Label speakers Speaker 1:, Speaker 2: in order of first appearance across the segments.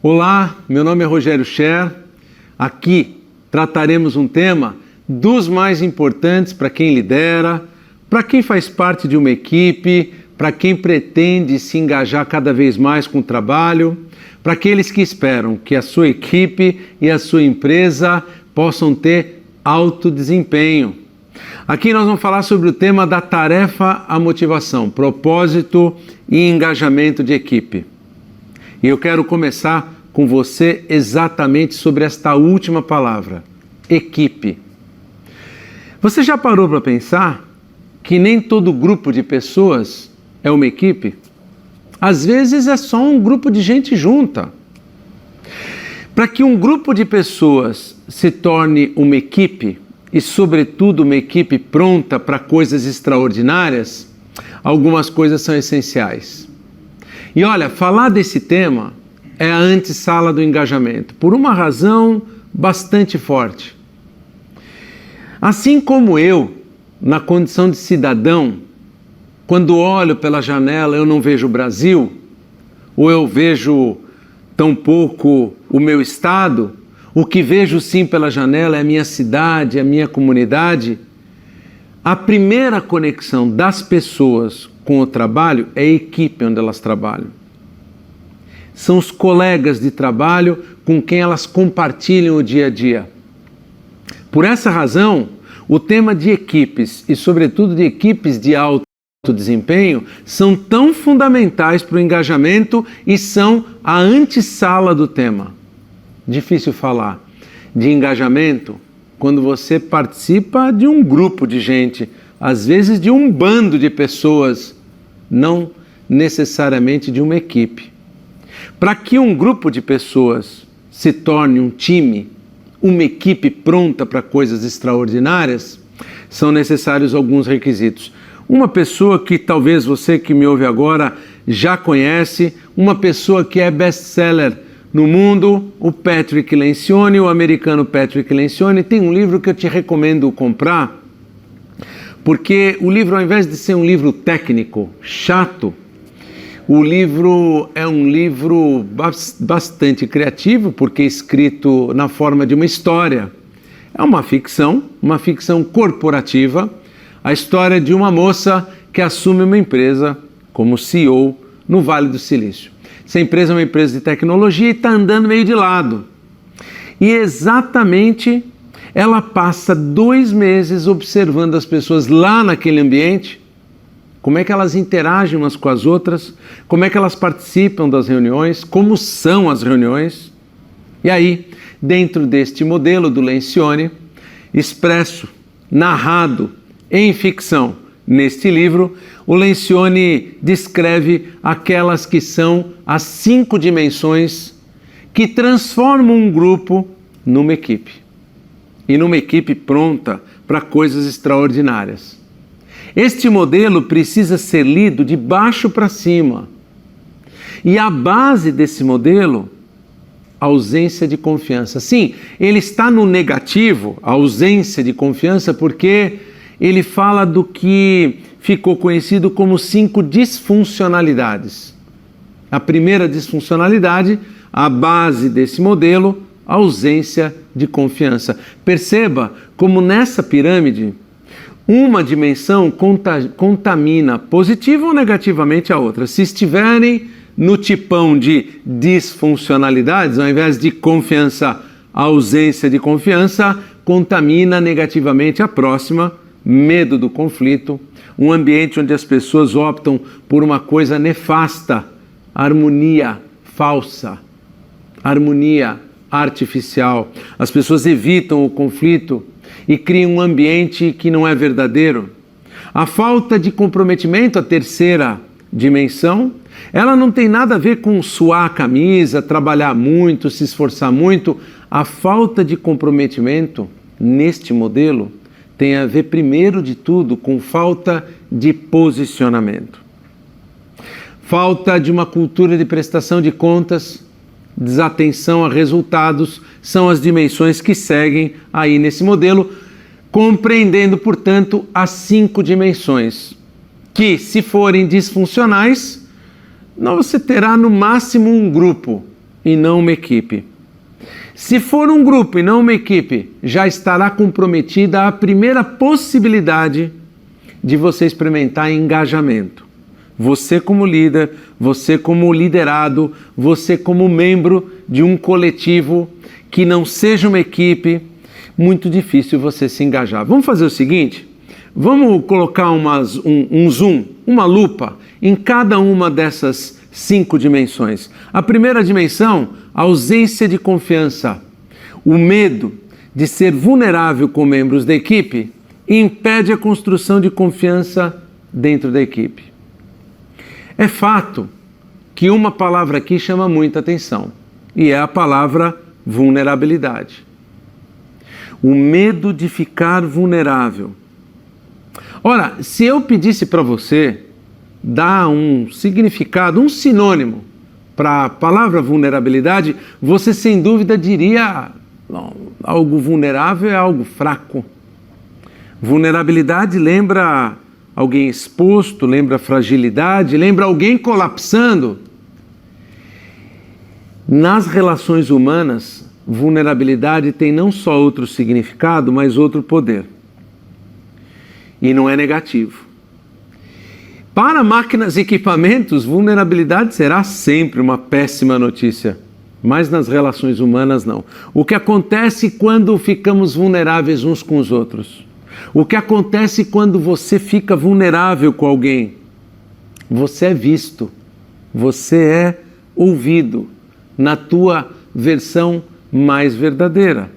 Speaker 1: Olá, meu nome é Rogério Scher. Aqui trataremos um tema dos mais importantes para quem lidera, para quem faz parte de uma equipe, para quem pretende se engajar cada vez mais com o trabalho, para aqueles que esperam que a sua equipe e a sua empresa possam ter alto desempenho. Aqui nós vamos falar sobre o tema da tarefa à motivação, propósito e engajamento de equipe. E eu quero começar com você exatamente sobre esta última palavra, equipe. Você já parou para pensar que nem todo grupo de pessoas é uma equipe? Às vezes é só um grupo de gente junta. Para que um grupo de pessoas se torne uma equipe, e sobretudo uma equipe pronta para coisas extraordinárias, algumas coisas são essenciais. E olha, falar desse tema é a antessala do engajamento, por uma razão bastante forte. Assim como eu, na condição de cidadão, quando olho pela janela eu não vejo o Brasil, ou eu vejo tão pouco o meu estado, o que vejo sim pela janela é a minha cidade, a minha comunidade. A primeira conexão das pessoas com o trabalho é a equipe onde elas trabalham. São os colegas de trabalho com quem elas compartilham o dia a dia. Por essa razão, o tema de equipes e sobretudo de equipes de alto desempenho são tão fundamentais para o engajamento e são a antessala do tema. Difícil falar de engajamento quando você participa de um grupo de gente, às vezes de um bando de pessoas, não necessariamente de uma equipe. Para que um grupo de pessoas se torne um time, uma equipe pronta para coisas extraordinárias, são necessários alguns requisitos. Uma pessoa que talvez você que me ouve agora já conhece, uma pessoa que é best-seller no mundo, o Patrick Lencioni, o americano Patrick Lencioni, tem um livro que eu te recomendo comprar, porque o livro, ao invés de ser um livro técnico, chato, o livro é um livro bastante criativo, porque é escrito na forma de uma história. É uma ficção corporativa, a história de uma moça que assume uma empresa como CEO no Vale do Silício. Essa empresa é uma empresa de tecnologia e está andando meio de lado. E exatamente ela passa 2 meses observando as pessoas lá naquele ambiente, como é que elas interagem umas com as outras, como é que elas participam das reuniões, como são as reuniões. E aí, dentro deste modelo do Lencioni, expresso, narrado em ficção, neste livro, o Lencioni descreve aquelas que são as 5 dimensões que transformam um grupo numa equipe. E numa equipe pronta para coisas extraordinárias. Este modelo precisa ser lido de baixo para cima. E a base desse modelo, a ausência de confiança. Sim, ele está no negativo, a ausência de confiança, porque ele fala do que ficou conhecido como 5 disfuncionalidades. A primeira disfuncionalidade, a base desse modelo, a ausência de confiança. Perceba como nessa pirâmide, uma dimensão contamina positiva ou negativamente a outra. Se estiverem no tipão de disfuncionalidades, ao invés de confiança, a ausência de confiança, contamina negativamente a próxima, medo do conflito, um ambiente onde as pessoas optam por uma coisa nefasta, harmonia falsa, harmonia artificial. As pessoas evitam o conflito e criam um ambiente que não é verdadeiro. A falta de comprometimento, a terceira dimensão, ela não tem nada a ver com suar a camisa, trabalhar muito, se esforçar muito. A falta de comprometimento neste modelo tem a ver, primeiro de tudo, com falta de posicionamento. Falta de uma cultura de prestação de contas, desatenção a resultados, são as dimensões que seguem aí nesse modelo, compreendendo, portanto, as 5 dimensões, que, se forem disfuncionais, você terá no máximo um grupo e não uma equipe. Se for um grupo e não uma equipe, já estará comprometida a primeira possibilidade de você experimentar engajamento. Você como líder, você como liderado, você como membro de um coletivo que não seja uma equipe, muito difícil você se engajar. Vamos fazer o seguinte, vamos colocar um zoom, uma lupa em cada uma dessas 5 dimensões. A primeira dimensão, a ausência de confiança. O medo de ser vulnerável com membros da equipe impede a construção de confiança dentro da equipe. É fato que uma palavra aqui chama muita atenção, e é a palavra vulnerabilidade. O medo de ficar vulnerável. Ora, se eu pedisse para você dar um significado, um sinônimo para a palavra vulnerabilidade, você sem dúvida diria: não, algo vulnerável é algo fraco. Vulnerabilidade lembra alguém exposto, lembra fragilidade, lembra alguém colapsando. Nas relações humanas, vulnerabilidade tem não só outro significado, mas outro poder. E não é negativo. Para máquinas e equipamentos, vulnerabilidade será sempre uma péssima notícia, mas nas relações humanas não. O que acontece quando ficamos vulneráveis uns com os outros? O que acontece quando você fica vulnerável com alguém? Você é visto, você é ouvido na tua versão mais verdadeira.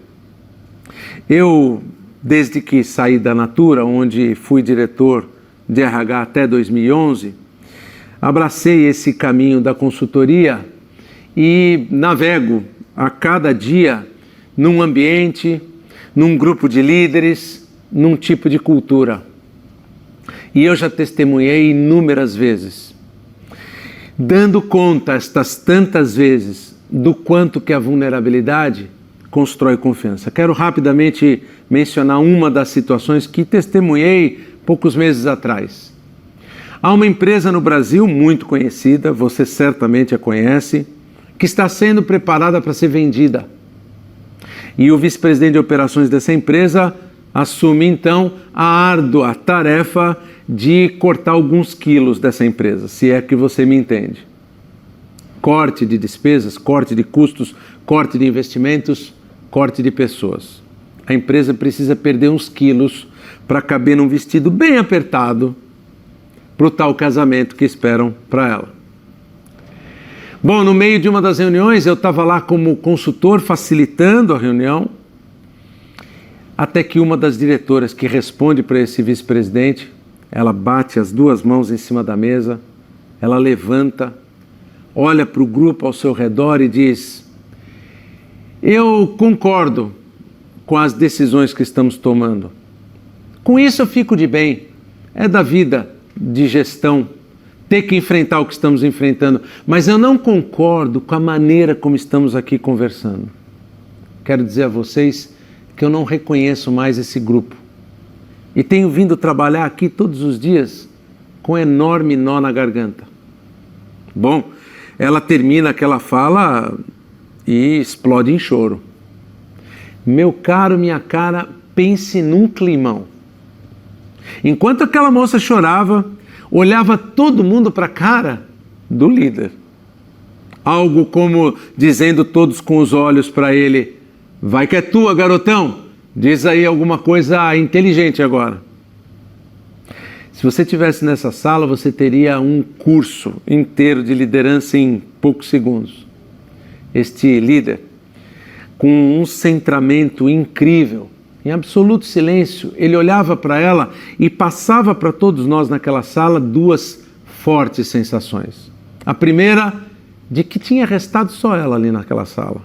Speaker 1: Eu, desde que saí da Natura, onde fui diretor de RH até 2011, abracei esse caminho da consultoria e navego a cada dia num ambiente, num grupo de líderes, num tipo de cultura. E eu já testemunhei inúmeras vezes, dando conta estas tantas vezes do quanto que a vulnerabilidade constrói confiança. Quero rapidamente mencionar uma das situações que testemunhei poucos meses atrás. Há uma empresa no Brasil muito conhecida, você certamente a conhece, que está sendo preparada para ser vendida. E o vice-presidente de operações dessa empresa assume então a árdua tarefa de cortar alguns quilos dessa empresa, se é que você me entende. Corte de despesas, corte de custos, corte de investimentos, corte de pessoas. A empresa precisa perder uns quilos para caber num vestido bem apertado para o tal casamento que esperam para ela. Bom, no meio de uma das reuniões, eu estava lá como consultor facilitando a reunião, até que uma das diretoras que responde para esse vice-presidente, ela bate as 2 mãos em cima da mesa, ela levanta, olha para o grupo ao seu redor e diz: eu concordo com as decisões que estamos tomando. Com isso eu fico de bem, é da vida de gestão ter que enfrentar o que estamos enfrentando, mas eu não concordo com a maneira como estamos aqui conversando. Quero dizer a vocês que eu não reconheço mais esse grupo e tenho vindo trabalhar aqui todos os dias com um enorme nó na garganta. Bom, ela termina aquela fala e explode em choro. Meu caro, minha cara, pense num climão. Enquanto aquela moça chorava, olhava todo mundo para a cara do líder. Algo como dizendo todos com os olhos para ele: vai que é tua, garotão, diz aí alguma coisa inteligente agora. Se você estivesse nessa sala, você teria um curso inteiro de liderança em poucos segundos. Este líder, com um centramento incrível, em absoluto silêncio, ele olhava para ela e passava para todos nós naquela sala 2 fortes sensações. A primeira, de que tinha restado só ela ali naquela sala.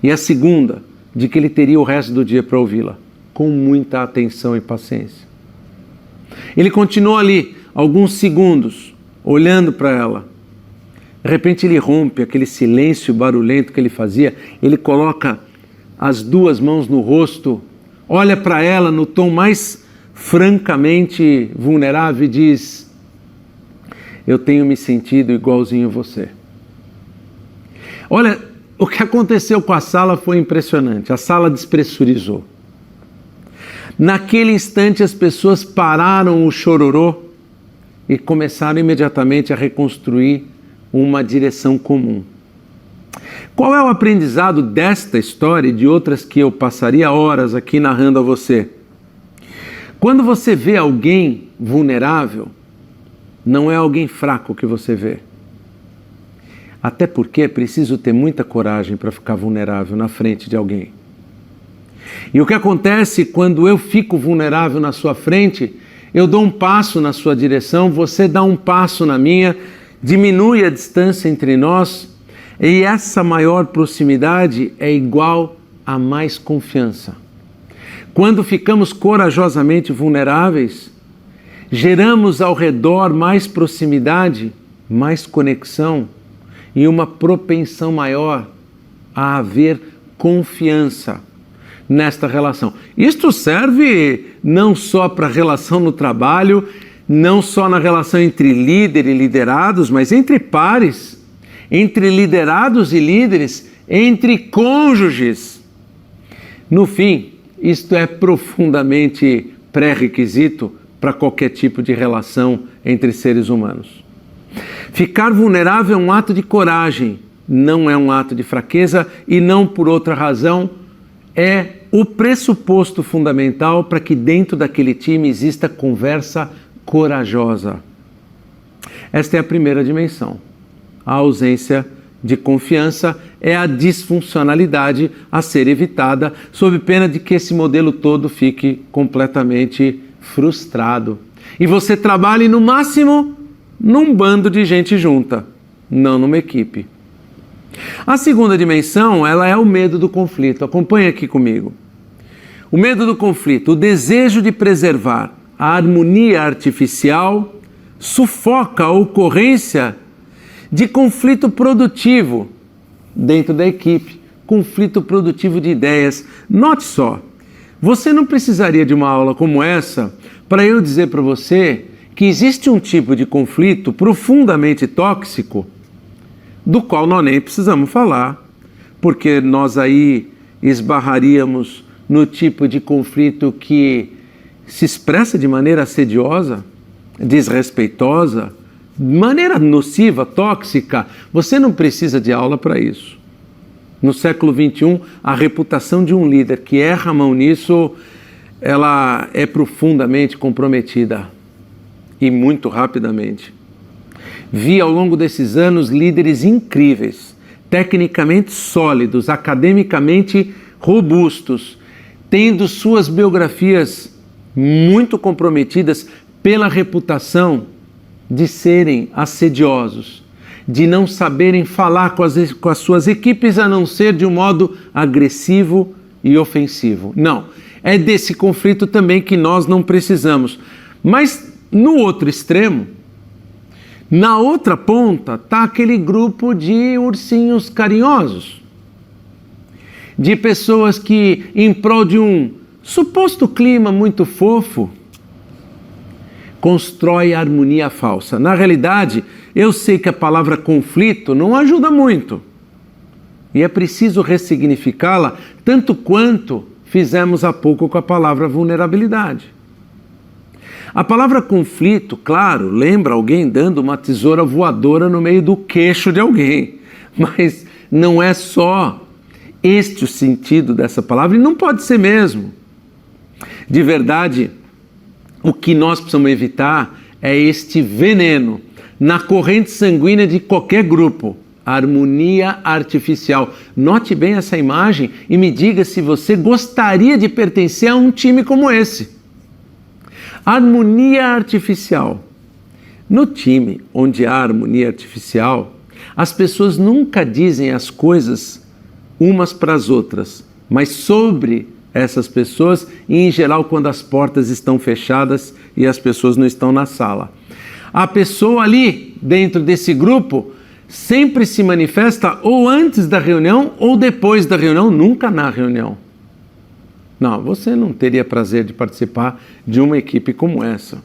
Speaker 1: E a segunda, de que ele teria o resto do dia para ouvi-la, com muita atenção e paciência. Ele continuou ali, alguns segundos, olhando para ela. De repente ele rompe aquele silêncio barulhento que ele fazia, ele coloca as 2 mãos no rosto, olha para ela no tom mais francamente vulnerável e diz: eu tenho me sentido igualzinho você. Olha, o que aconteceu com a sala foi impressionante. A sala despressurizou. Naquele instante as pessoas pararam o chororô e começaram imediatamente a reconstruir uma direção comum. Qual é o aprendizado desta história e de outras que eu passaria horas aqui narrando a você? Quando você vê alguém vulnerável, não é alguém fraco que você vê. Até porque é preciso ter muita coragem para ficar vulnerável na frente de alguém. E o que acontece quando eu fico vulnerável na sua frente, eu dou um passo na sua direção, você dá um passo na minha, diminui a distância entre nós, e essa maior proximidade é igual a mais confiança. Quando ficamos corajosamente vulneráveis, geramos ao redor mais proximidade, mais conexão e uma propensão maior a haver confiança nesta relação. Isto serve não só para a relação no trabalho, não só na relação entre líder e liderados, mas entre pares, entre liderados e líderes, entre cônjuges. No fim, isto é profundamente pré-requisito para qualquer tipo de relação entre seres humanos. Ficar vulnerável é um ato de coragem, não é um ato de fraqueza e não por outra razão, é o pressuposto fundamental para que dentro daquele time exista conversa corajosa. Esta é a primeira dimensão. A ausência de confiança é a disfuncionalidade a ser evitada, sob pena de que esse modelo todo fique completamente frustrado. E você trabalhe no máximo num bando de gente junta, não numa equipe. A segunda dimensão, ela é o medo do conflito. Acompanhe aqui comigo. O medo do conflito, o desejo de preservar a harmonia artificial, sufoca a ocorrência de conflito produtivo dentro da equipe, conflito produtivo de ideias. Note só, você não precisaria de uma aula como essa para eu dizer para você que existe um tipo de conflito profundamente tóxico do qual nós nem precisamos falar, porque nós aí esbarraríamos no tipo de conflito que se expressa de maneira assediosa, desrespeitosa, de maneira nociva, tóxica. Você não precisa de aula para isso. No século XXI, a reputação de um líder que erra a mão nisso, ela é profundamente comprometida e muito rapidamente. Vi ao longo desses anos líderes incríveis, tecnicamente sólidos, academicamente robustos, tendo suas biografias muito comprometidas pela reputação de serem assediosos, de não saberem falar com as suas equipes a não ser de um modo agressivo e ofensivo. Não, é desse conflito também que nós não precisamos. Mas no outro extremo, na outra ponta, está aquele grupo de ursinhos carinhosos, de pessoas que, em prol de um suposto clima muito fofo, constrói harmonia falsa. Na realidade, eu sei que a palavra conflito não ajuda muito. E é preciso ressignificá-la tanto quanto fizemos há pouco com a palavra vulnerabilidade. A palavra conflito, claro, lembra alguém dando uma tesoura voadora no meio do queixo de alguém. Mas não é só este o sentido dessa palavra, e não pode ser mesmo. De verdade, o que nós precisamos evitar é este veneno na corrente sanguínea de qualquer grupo, a harmonia artificial. Note bem essa imagem e me diga se você gostaria de pertencer a um time como esse. Harmonia artificial. No time onde há harmonia artificial, as pessoas nunca dizem as coisas umas para as outras, mas sobre essas pessoas e, em geral, quando as portas estão fechadas e as pessoas não estão na sala. A pessoa ali, dentro desse grupo, sempre se manifesta ou antes da reunião ou depois da reunião, nunca na reunião. Não, você não teria prazer de participar de uma equipe como essa.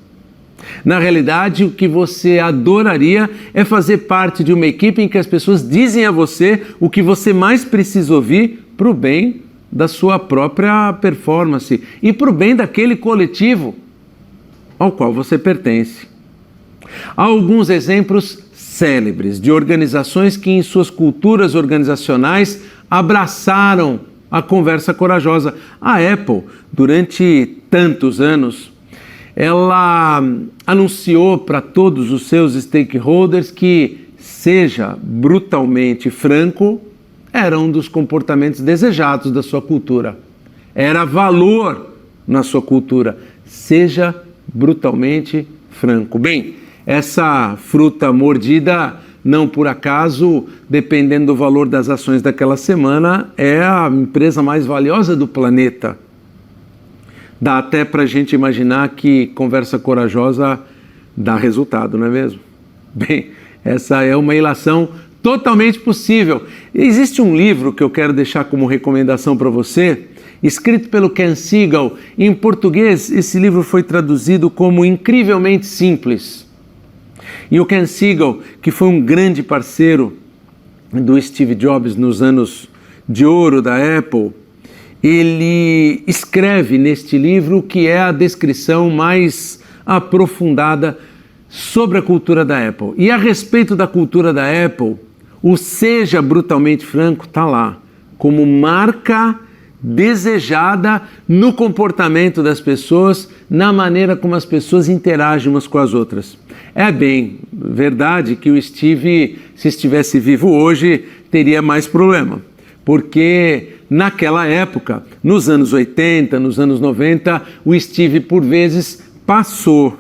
Speaker 1: Na realidade, o que você adoraria é fazer parte de uma equipe em que as pessoas dizem a você o que você mais precisa ouvir para o bem da sua própria performance e para o bem daquele coletivo ao qual você pertence. Há alguns exemplos célebres de organizações que em suas culturas organizacionais abraçaram a conversa corajosa. A Apple, durante tantos anos, ela anunciou para todos os seus stakeholders que seja brutalmente franco era um dos comportamentos desejados da sua cultura. Era valor na sua cultura. Seja brutalmente franco. Bem, essa fruta mordida, não por acaso, dependendo do valor das ações daquela semana, é a empresa mais valiosa do planeta. Dá até para a gente imaginar que conversa corajosa dá resultado, não é mesmo? Bem, essa é uma ilação totalmente possível. Existe um livro que eu quero deixar como recomendação para você, escrito pelo Ken Segall. Em português, esse livro foi traduzido como Incrivelmente Simples. E o Ken Segall, que foi um grande parceiro do Steve Jobs nos anos de ouro da Apple, ele escreve neste livro que é a descrição mais aprofundada sobre a cultura da Apple. E a respeito da cultura da Apple, o seja brutalmente franco está lá, como marca desejada no comportamento das pessoas, na maneira como as pessoas interagem umas com as outras. É bem verdade que o Steve, se estivesse vivo hoje, teria mais problema, porque naquela época, nos anos 80, nos anos 90, o Steve por vezes passou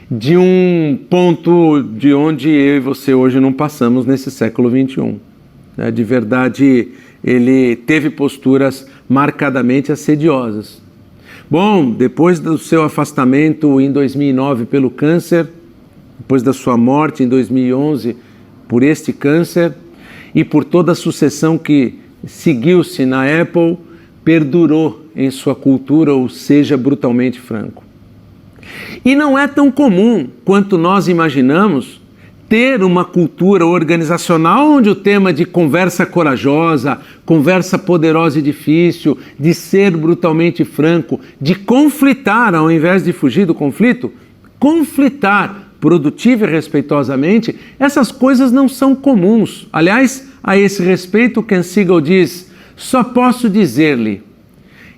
Speaker 1: de um ponto de onde eu e você hoje não passamos nesse século XXI. De verdade, ele teve posturas marcadamente assediosas. Bom, depois do seu afastamento em 2009 pelo câncer, depois da sua morte em 2011 por este câncer e por toda a sucessão que seguiu-se na Apple, perdurou em sua cultura, ou seja, brutalmente franco. E não é tão comum quanto nós imaginamos ter uma cultura organizacional onde o tema de conversa corajosa, conversa poderosa e difícil, de ser brutalmente franco, de conflitar ao invés de fugir do conflito, conflitar produtiva e respeitosamente, essas coisas não são comuns. Aliás, a esse respeito, Ken Segall diz: só posso dizer-lhe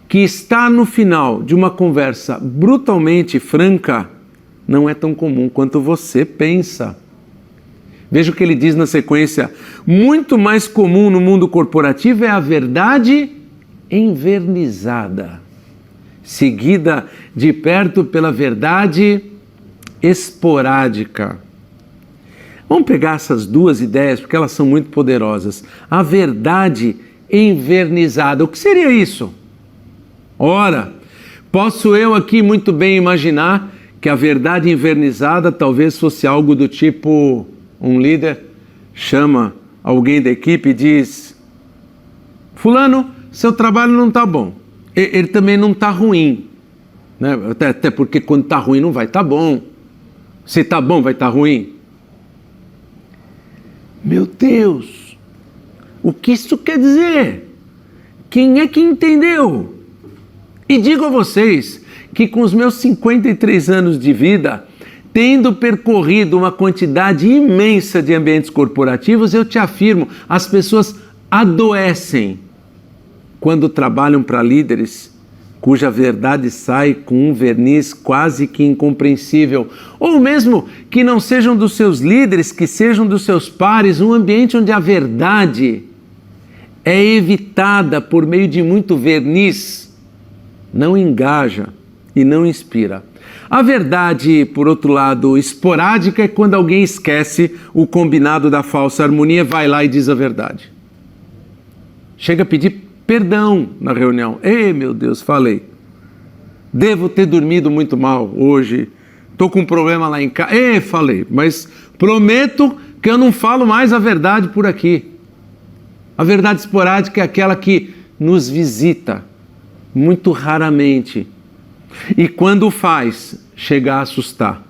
Speaker 1: que estar no final de uma conversa brutalmente franca não é tão comum quanto você pensa. Veja o que ele diz na sequência: muito mais comum no mundo corporativo é a verdade envernizada, seguida de perto pela verdade esporádica. Vamos pegar essas duas ideias porque elas são muito poderosas. A verdade envernizada, o que seria isso? Ora, posso eu aqui muito bem imaginar que a verdade envernizada talvez fosse algo do tipo: um líder chama alguém da equipe e diz: fulano, seu trabalho não está bom, ele também não está ruim, né? Até porque quando está ruim não vai estar bom, se está bom vai estar ruim. Meu Deus, o que isso quer dizer? Quem é que entendeu? E digo a vocês que com os meus 53 anos de vida, tendo percorrido uma quantidade imensa de ambientes corporativos, eu te afirmo, as pessoas adoecem quando trabalham para líderes cuja verdade sai com um verniz quase que incompreensível, ou mesmo que não sejam dos seus líderes, que sejam dos seus pares, um ambiente onde a verdade é evitada por meio de muito verniz, não engaja e não inspira. A verdade, por outro lado, esporádica é quando alguém esquece o combinado da falsa harmonia, vai lá e diz a verdade. Chega a pedir perdão na reunião. Ei, meu Deus, falei. Devo ter dormido muito mal hoje. Estou com um problema lá em casa. Ei, falei, mas prometo que eu não falo mais a verdade por aqui. A verdade esporádica é aquela que nos visita muito raramente. E quando faz, chega a assustar.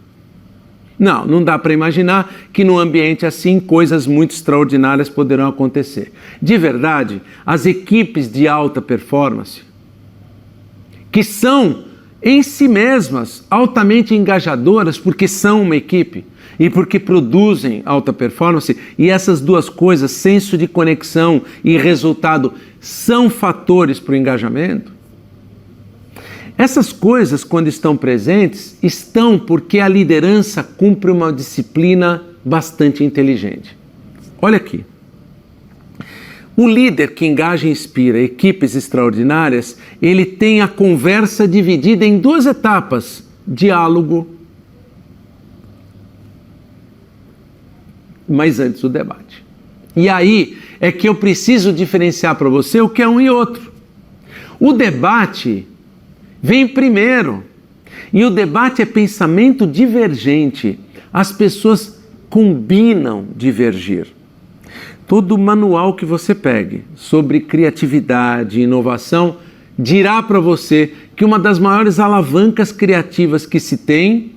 Speaker 1: Não dá para imaginar que num ambiente assim coisas muito extraordinárias poderão acontecer. De verdade, as equipes de alta performance, que são em si mesmas altamente engajadoras porque são uma equipe e porque produzem alta performance, e essas duas coisas, senso de conexão e resultado, são fatores para o engajamento. Essas coisas, quando estão presentes, estão porque a liderança cumpre uma disciplina bastante inteligente. Olha aqui. O líder que engaja e inspira equipes extraordinárias, ele tem a conversa dividida em duas etapas: diálogo, mas antes o debate. E aí é que eu preciso diferenciar para você o que é um e outro. O debate vem primeiro, e o debate é pensamento divergente. As pessoas combinam divergir. Todo manual que você pegue sobre criatividade e inovação dirá para você que uma das maiores alavancas criativas que se tem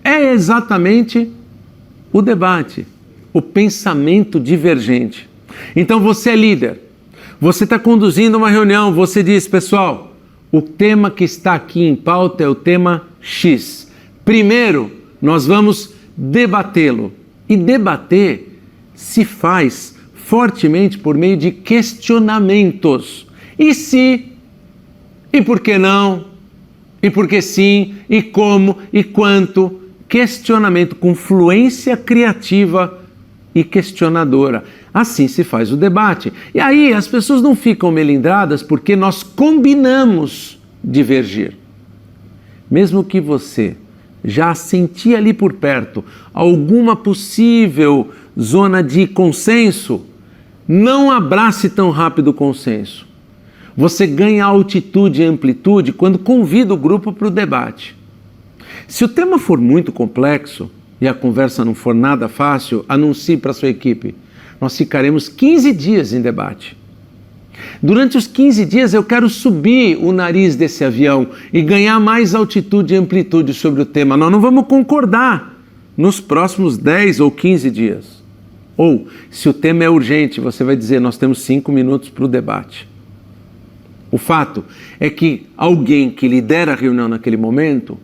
Speaker 1: é exatamente o debate, o pensamento divergente. Então você é líder, você está conduzindo uma reunião, você diz: pessoal, o tema que está aqui em pauta é o tema X. Primeiro, nós vamos debatê-lo. E debater se faz fortemente por meio de questionamentos. E se? E por que não? E por que sim? E como? E quanto? Questionamento com fluência criativa e questionadora. Assim se faz o debate. E aí as pessoas não ficam melindradas porque nós combinamos divergir. Mesmo que você já sentia ali por perto alguma possível zona de consenso, não abrace tão rápido o consenso. Você ganha altitude e amplitude quando convida o grupo para o debate. Se o tema for muito complexo e a conversa não for nada fácil, anuncie para a sua equipe: nós ficaremos 15 dias em debate. Durante os 15 dias eu quero subir o nariz desse avião e ganhar mais altitude e amplitude sobre o tema. Nós não vamos concordar nos próximos 10 ou 15 dias. Ou, se o tema é urgente, você vai dizer: nós temos 5 minutos para o debate. O fato é que alguém que lidera a reunião naquele momento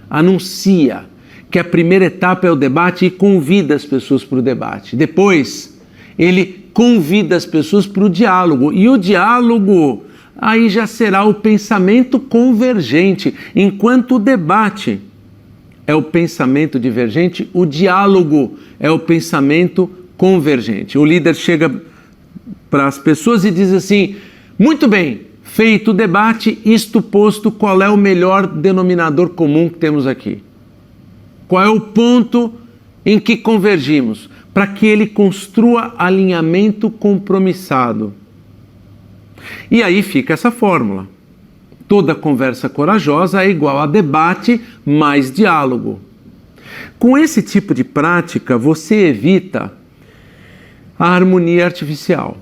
Speaker 1: anuncia que a primeira etapa é o debate e convida as pessoas para o debate. Depois, ele convida as pessoas para o diálogo. E o diálogo aí já será o pensamento convergente. Enquanto o debate é o pensamento divergente, o diálogo é o pensamento convergente. O líder chega para as pessoas e diz assim: muito bem, feito o debate, isto posto, qual é o melhor denominador comum que temos aqui? Qual é o ponto em que convergimos? Para que ele construa alinhamento compromissado. E aí fica essa fórmula. Toda conversa corajosa é igual a debate mais diálogo. Com esse tipo de prática, você evita a harmonia artificial.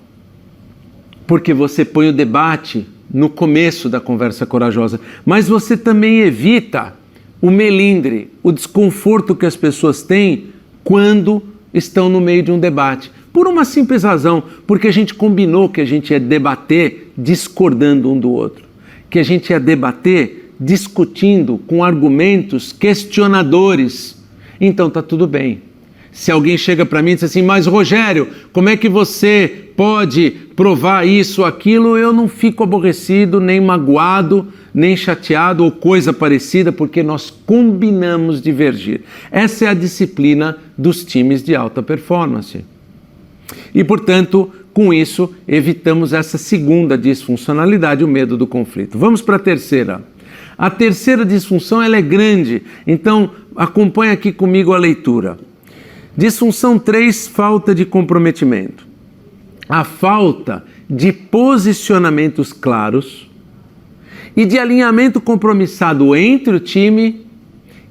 Speaker 1: Porque você põe o debate no começo da conversa corajosa, mas você também evita o melindre, o desconforto que as pessoas têm quando estão no meio de um debate. Por uma simples razão, porque a gente combinou que a gente ia debater discordando um do outro, que a gente ia debater discutindo com argumentos questionadores. Então tá tudo bem. Se alguém chega para mim e diz assim: mas Rogério, como é que você pode provar isso ou aquilo? Eu não fico aborrecido, nem magoado, nem chateado ou coisa parecida, porque nós combinamos divergir. Essa é a disciplina dos times de alta performance. E, portanto, com isso, evitamos essa segunda disfuncionalidade, o medo do conflito. Vamos para a terceira. A terceira disfunção, ela é grande, então acompanha aqui comigo a leitura. Disfunção 3, falta de comprometimento. A falta de posicionamentos claros e de alinhamento compromissado entre o time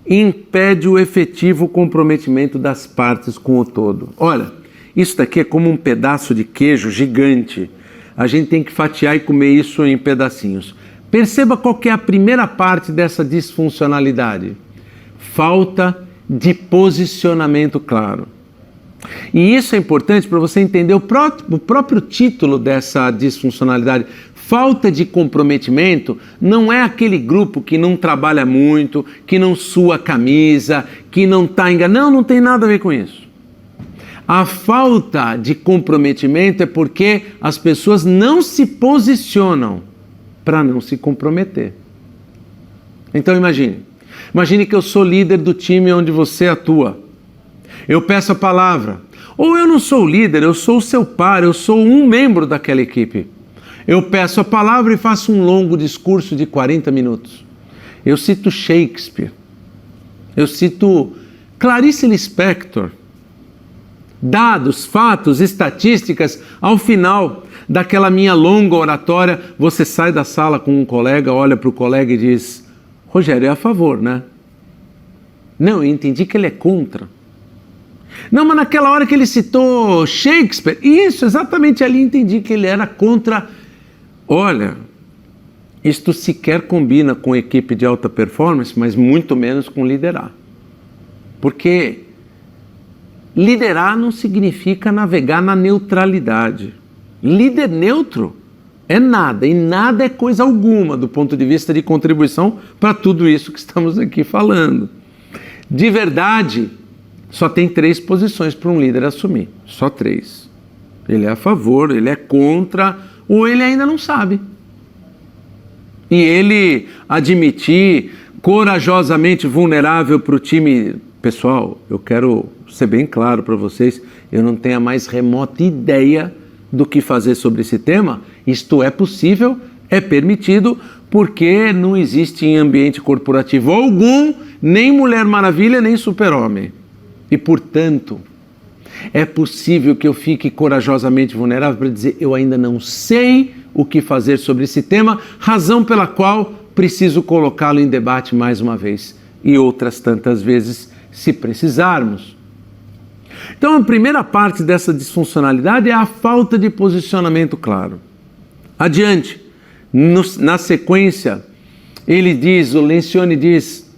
Speaker 1: impede o efetivo comprometimento das partes com o todo. Olha, isso daqui é como um pedaço de queijo gigante. A gente tem que fatiar e comer isso em pedacinhos. Perceba qual que é a primeira parte dessa disfuncionalidade. falta de posicionamento claro. E isso é importante para você entender o próprio título dessa disfuncionalidade. Falta de comprometimento não é aquele grupo que não trabalha muito, que não sua a camisa, que não está enganado. Não tem nada a ver com isso. A falta de comprometimento é porque as pessoas não se posicionam para não se comprometer. Então imagine que eu sou líder do time onde você atua. Eu peço a palavra. Ou eu não sou o líder, eu sou o seu par, eu sou um membro daquela equipe. Eu peço a palavra e faço um longo discurso de 40 minutos. Eu cito Shakespeare. Eu cito Clarice Lispector. Dados, fatos, estatísticas. Ao final daquela minha longa oratória, você sai da sala com um colega, olha para o colega e diz: Rogério, é a favor, né? Não, eu entendi que ele é contra. Não, mas naquela hora que ele citou Shakespeare, isso, exatamente ali entendi que ele era contra. Olha, isto sequer combina com equipe de alta performance, mas muito menos com liderar. Porque liderar não significa navegar na neutralidade. Líder neutro é nada, e nada é coisa alguma do ponto de vista de contribuição para tudo isso que estamos aqui falando. De verdade, só tem 3 posições para um líder assumir, só 3. Ele é a favor, ele é contra, ou ele ainda não sabe. E ele admitir corajosamente vulnerável para o time. Pessoal, eu quero ser bem claro para vocês, eu não tenho a mais remota ideia do que fazer sobre esse tema. Isto é possível, é permitido, porque não existe em ambiente corporativo algum, nem Mulher Maravilha, nem Super-Homem. E, portanto, é possível que eu fique corajosamente vulnerável para dizer: eu ainda não sei o que fazer sobre esse tema, razão pela qual preciso colocá-lo em debate mais uma vez e outras tantas vezes, se precisarmos. Então, a primeira parte dessa disfuncionalidade é a falta de posicionamento claro. Adiante, na sequência, o Lencioni diz: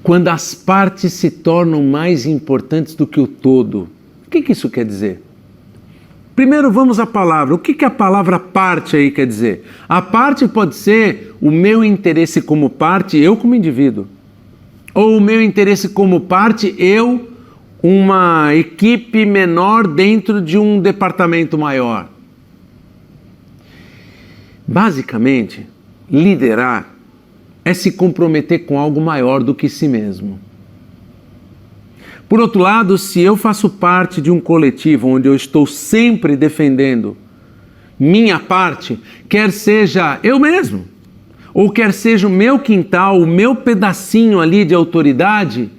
Speaker 1: quando as partes se tornam mais importantes do que o todo. O que isso quer dizer? Primeiro vamos à palavra. O que a palavra parte aí quer dizer? A parte pode ser o meu interesse como parte, eu como indivíduo. Ou o meu interesse como parte, eu, uma equipe menor dentro de um departamento maior. Basicamente, liderar é se comprometer com algo maior do que si mesmo. Por outro lado, se eu faço parte de um coletivo onde eu estou sempre defendendo minha parte, quer seja eu mesmo, ou quer seja o meu quintal, o meu pedacinho ali de autoridade,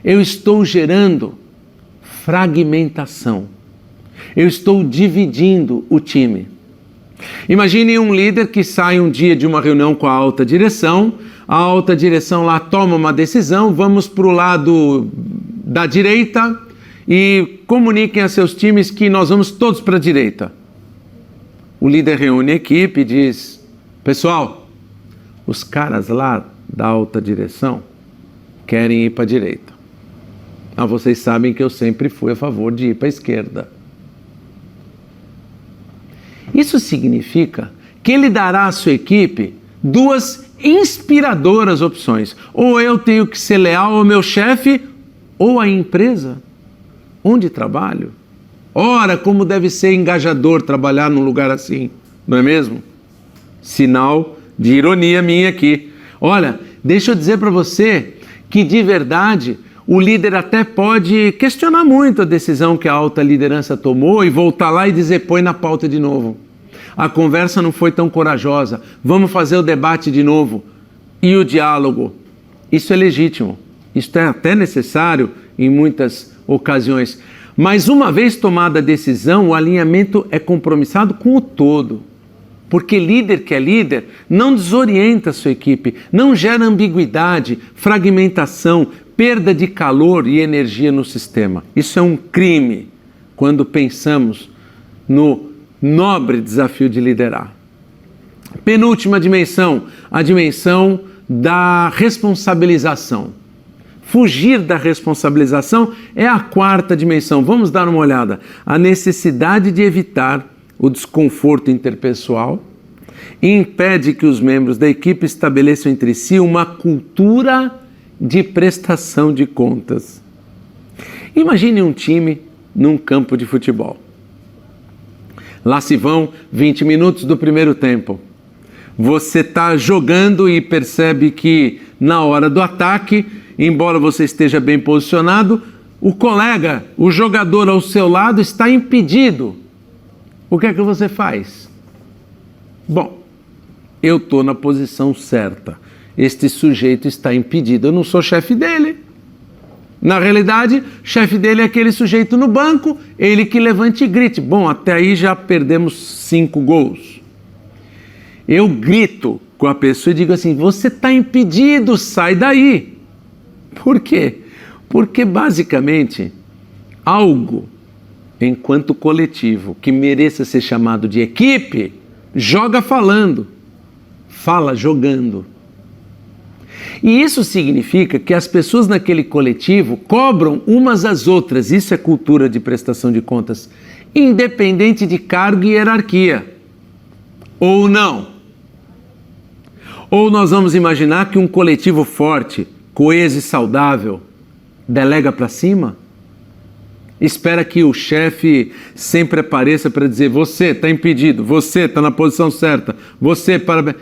Speaker 1: eu estou gerando fragmentação. Eu estou dividindo o time. Imagine um líder que sai um dia de uma reunião com a alta direção, a alta direção lá toma uma decisão, vamos para o lado da direita e comuniquem a seus times que nós vamos todos para a direita. O líder reúne a equipe e diz: pessoal, os caras lá da alta direção querem ir para a direita. Mas vocês sabem que eu sempre fui a favor de ir para a esquerda. Isso significa que ele dará à sua equipe 2 inspiradoras opções. Ou eu tenho que ser leal ao meu chefe, ou à empresa onde trabalho. Ora, como deve ser engajador trabalhar num lugar assim, não é mesmo? Sinal de ironia minha aqui. Olha, deixa eu dizer para você que de verdade o líder até pode questionar muito a decisão que a alta liderança tomou e voltar lá e dizer: põe na pauta de novo. A conversa não foi tão corajosa, vamos fazer o debate de novo. E o diálogo, isso é legítimo, isso é até necessário em muitas ocasiões. Mas uma vez tomada a decisão, o alinhamento é compromissado com o todo. Porque líder que é líder não desorienta a sua equipe, não gera ambiguidade, fragmentação, perda de calor e energia no sistema. Isso é um crime quando pensamos no nobre desafio de liderar. Penúltima dimensão, a dimensão da responsabilização. Fugir da responsabilização é a quarta dimensão. Vamos dar uma olhada. A necessidade de evitar o desconforto interpessoal impede que os membros da equipe estabeleçam entre si uma cultura de prestação de contas. Imagine um time num campo de futebol. Lá se vão 20 minutos do primeiro tempo. Você está jogando e percebe que na hora do ataque, embora você esteja bem posicionado, o colega, o jogador ao seu lado está impedido. O que é que você faz? Bom, eu estou na posição certa. Este sujeito está impedido. Eu não sou chefe dele. Na realidade, chefe dele é aquele sujeito no banco, ele que levante e grite. Bom, até aí já perdemos 5 gols. Eu grito com a pessoa e digo assim, você está impedido, sai daí. Por quê? Porque basicamente, algo, enquanto coletivo, que mereça ser chamado de equipe, joga falando, fala jogando. E isso significa que as pessoas naquele coletivo cobram umas às outras, isso é cultura de prestação de contas, independente de cargo e hierarquia. Ou não. Ou nós vamos imaginar que um coletivo forte, coeso e saudável, delega para cima? Espera que o chefe sempre apareça para dizer, você está impedido, você está na posição certa, você para...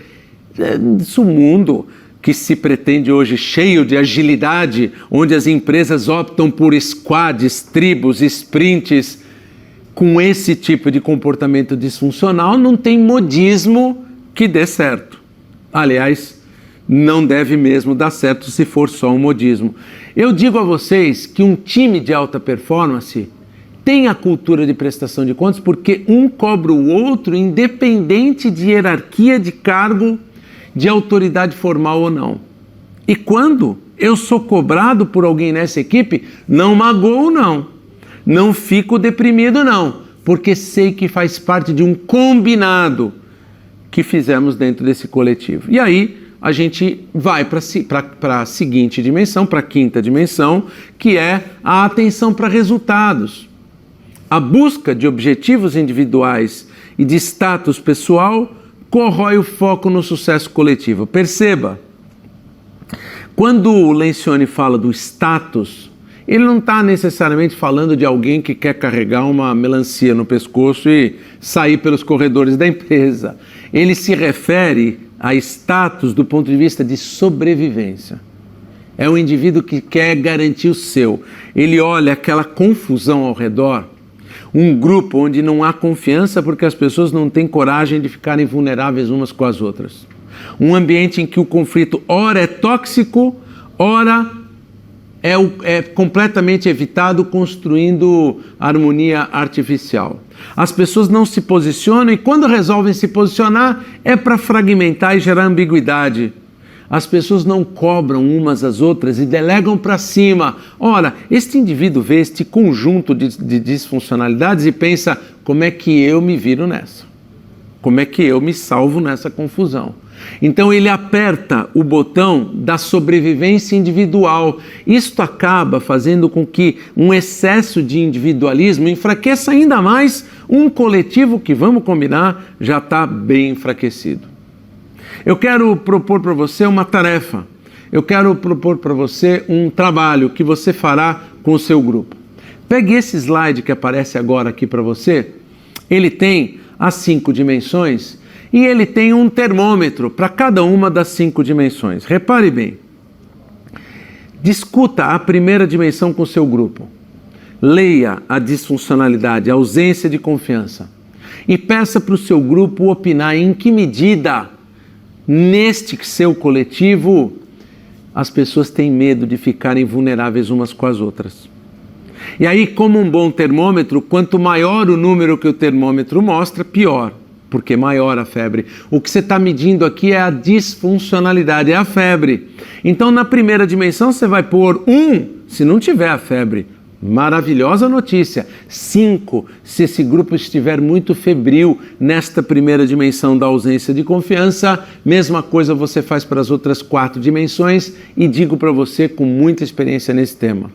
Speaker 1: Isso é um mundo que se pretende hoje cheio de agilidade, onde as empresas optam por squads, tribos, sprints. Com esse tipo de comportamento disfuncional, não tem modismo que dê certo. Aliás, não deve mesmo dar certo se for só um modismo. Eu digo a vocês que um time de alta performance tem a cultura de prestação de contas porque um cobra o outro independente de hierarquia de cargo, de autoridade formal ou não. E quando eu sou cobrado por alguém nessa equipe, não magoo não, não fico deprimido não, porque sei que faz parte de um combinado que fizemos dentro desse coletivo. E aí a gente vai para a seguinte dimensão, para a quinta dimensão, que é a atenção para resultados. A busca de objetivos individuais e de status pessoal corrói o foco no sucesso coletivo. Perceba, quando o Lencioni fala do status, ele não está necessariamente falando de alguém que quer carregar uma melancia no pescoço e sair pelos corredores da empresa. Ele se refere a status do ponto de vista de sobrevivência. É um indivíduo que quer garantir o seu. Ele olha aquela confusão ao redor, um grupo onde não há confiança porque as pessoas não têm coragem de ficarem vulneráveis umas com as outras. Um ambiente em que o conflito ora é tóxico, ora é completamente evitado construindo harmonia artificial. As pessoas não se posicionam e quando resolvem se posicionar é para fragmentar e gerar ambiguidade. As pessoas não cobram umas às outras e delegam para cima. Ora, este indivíduo vê este conjunto de disfuncionalidades e pensa, como é que eu me viro nessa? Como é que eu me salvo nessa confusão? Então ele aperta o botão da sobrevivência individual. Isto acaba fazendo com que um excesso de individualismo enfraqueça ainda mais um coletivo que, vamos combinar, já está bem enfraquecido. Eu quero propor para você uma tarefa. Eu quero propor para você um trabalho que você fará com o seu grupo. Pegue esse slide que aparece agora aqui para você. Ele tem as 5 dimensões e ele tem um termômetro para cada uma das 5 dimensões. Repare bem. Discuta a primeira dimensão com o seu grupo. Leia a disfuncionalidade, a ausência de confiança. E peça para o seu grupo opinar em que medida, neste seu coletivo, as pessoas têm medo de ficarem vulneráveis umas com as outras. E aí, como um bom termômetro, quanto maior o número que o termômetro mostra, pior, porque maior a febre. O que você está medindo aqui é a disfuncionalidade, é a febre. Então, na primeira dimensão, você vai pôr 1 se não tiver a febre, Maravilhosa notícia. 5, se esse grupo estiver muito febril nesta primeira dimensão da ausência de confiança, mesma coisa você faz para as outras 4 dimensões e digo para você com muita experiência nesse tema.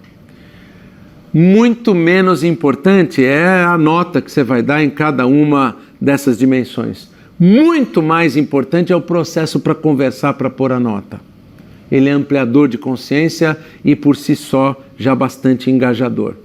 Speaker 1: Muito menos importante é a nota que você vai dar em cada uma dessas dimensões. Muito mais importante é o processo para conversar, para pôr a nota. Ele é ampliador de consciência e por si só já bastante engajador.